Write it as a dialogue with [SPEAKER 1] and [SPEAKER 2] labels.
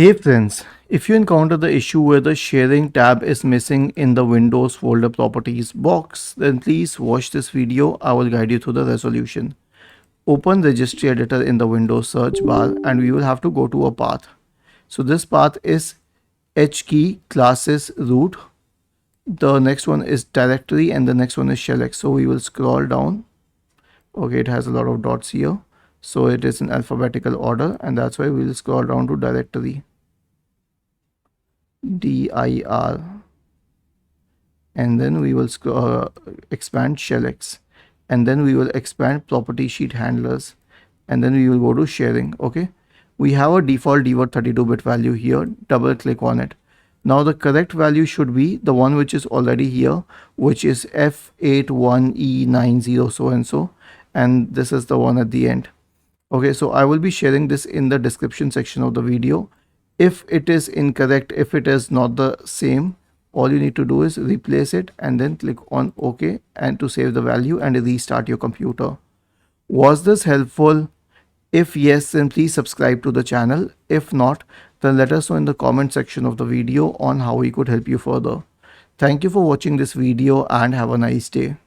[SPEAKER 1] Hey friends, if you encounter the issue where the sharing tab is missing in the Windows folder properties box, then please watch this video. I will guide you through the resolution. Open registry editor in the Windows search bar and we will have to go to a path. So this path is hkey classes root. The next one is directory and the next one is shellx. So we will scroll down. Okay, it has a lot of dots here. So it is in alphabetical order and that's why we will scroll down to directory. dir, and then we will expand shellx, and then we will expand property sheet handlers, and then we will go to sharing. Okay, we have a default dword 32-bit value here. Double click on it. Now the correct value should be the one which is already here, which is F81E90 so and so, and this is the one at the end. Okay, so I will be sharing this in the description section of the video. If it is incorrect, if it is not the same, all you need to do is replace it and then click on OK and to save the value and restart your computer. Was this helpful? If yes, then please subscribe to the channel. If not, then let us know in the comment section of the video on how we could help you further. Thank you for watching this video and have a nice day.